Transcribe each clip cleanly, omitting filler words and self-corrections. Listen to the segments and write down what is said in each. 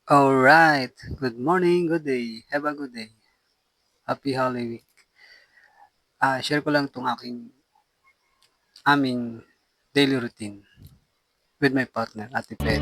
Alright. Good morning, good day. Have a good day. Happy Holy Week. Share ko lang itong aming daily routine with my partner, Ate Pedi.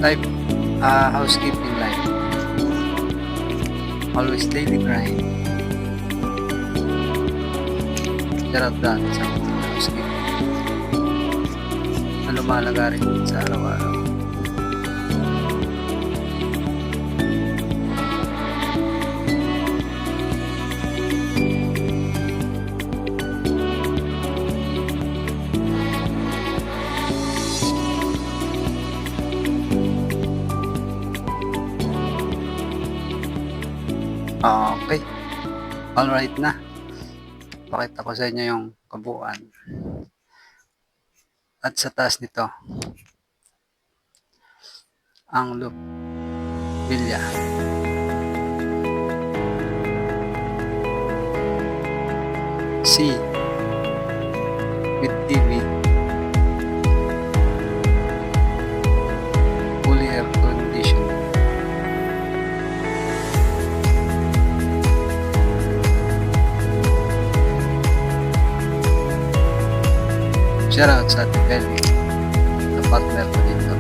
Life, housekeeping life. Always daily grind. Shout out done sa mga housekeeping na lumalaga rin sa araw-araw. Okay. Alright na. Pakita ko sa inyo yung kabuuan. At sa taas nito, ang loop Villa. C with TV. Fully air conditioned. Shoutout sa Ate Kelly, na partner ko dito.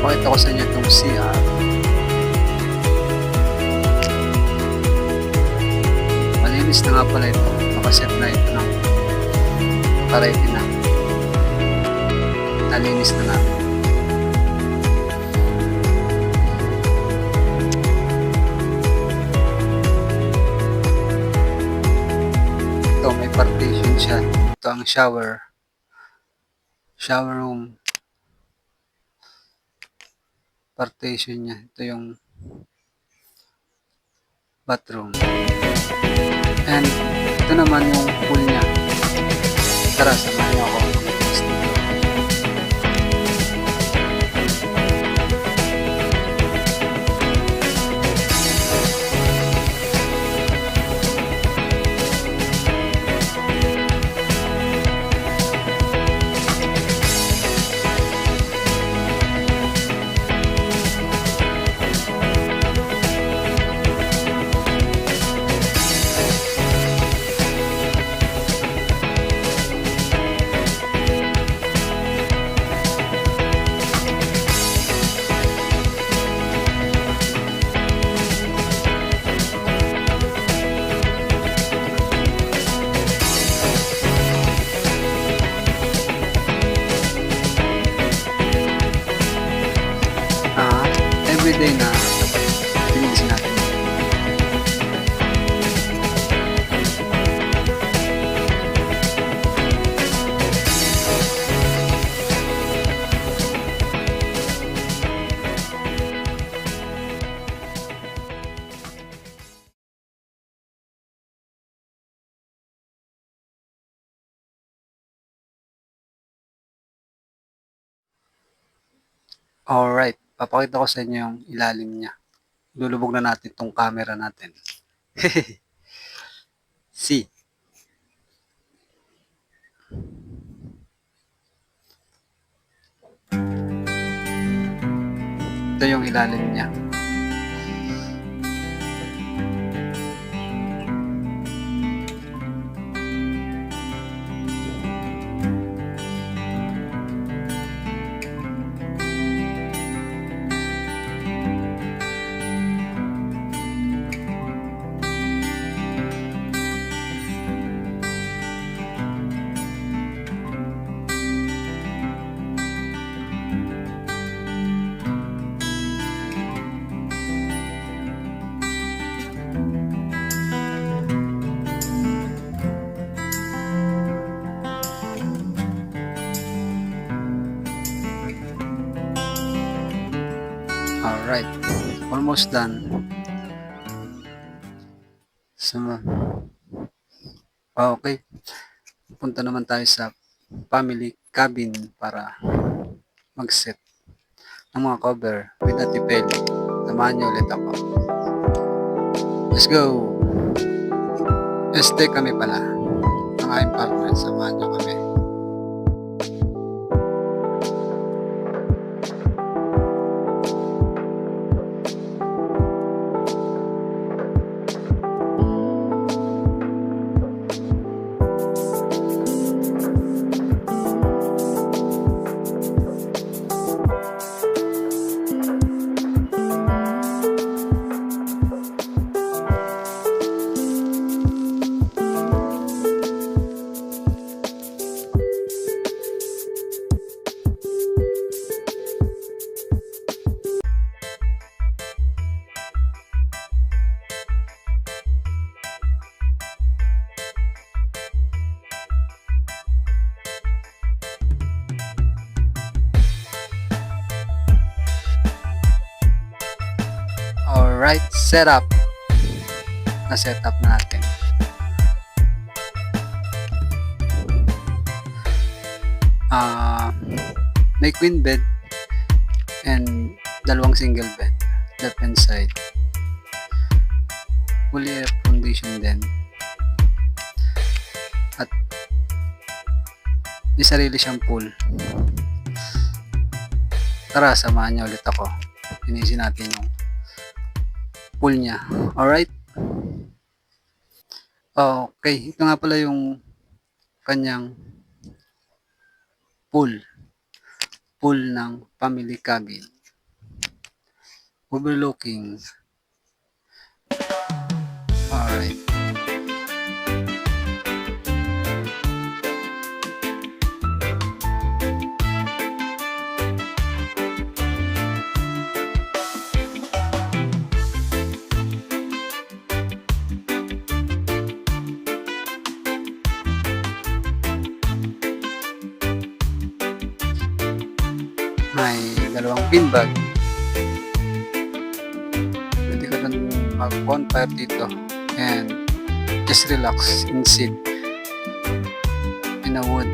Pakita ko sa inyo itong CR. Malinis na nga pala ito. Nakaset na ito ng ready na. Nalinis na namin. Ito, may partition siya. Ito ang shower room. Partition niya. Ito yung bathroom. And ito naman yung pool niya. Tara, samahan niyo ako. Everyday na linisin natin. Alright, papakita ko sa inyo yung ilalim niya. Lulubog na natin tong camera natin. See. ito yung ilalim niya. Alright, almost done. So, okay, punta naman tayo sa family cabin para mag-set ng mga cover with Ate Pel. Samahan niyo ulit ako. Let's go! Este kami pala. Ang aking partner, samahan niyo kami. Alright, setup. Na-setup natin. May queen bed and dalawang single bed left hand side. Fully air condition din. At may sarili siyang pool. Tara, samahan niyo ulit ako. Pinisin natin yung pool niya. Alright? Okay, ito nga pala yung kanyang pool. Pool ng family cabin. Overlooking. Alright. May dalawang beanbag. Pwede ka lang mag-bonfire dito and just relax and sit in a wood.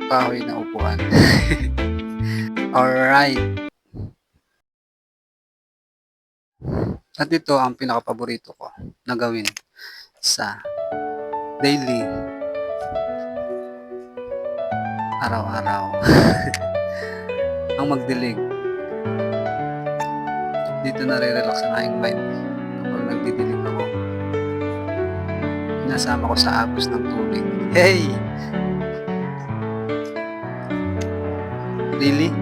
Kahoy na upuan. Alright. At ito ang pinaka-paborito ko na gawin sa daily araw-araw. Ang magdilig. Dito nare-relax ang aking mind kapag nagdidilig ako. Nasama ko sa agos ng tubig. Hey! Really?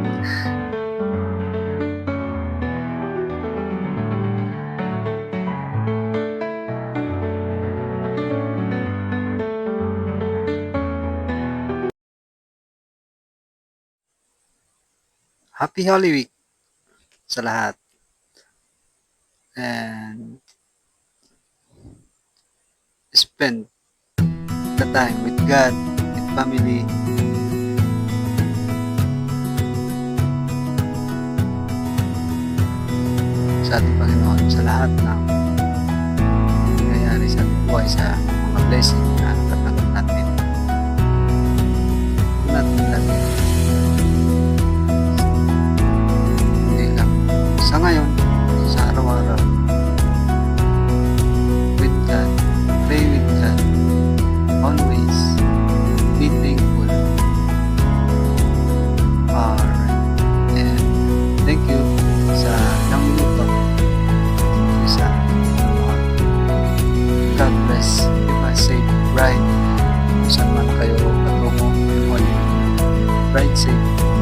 Happy Holy Week sa lahat. And spend the time with God, with family. Sa ating Panginoon, sa lahat ng nangyayari sa ating buhay, sa mga blessing na natatanggap natin. Natin lagi. Sa ngayon, sa araw-araw, with God, pray with God, always. Ride safe.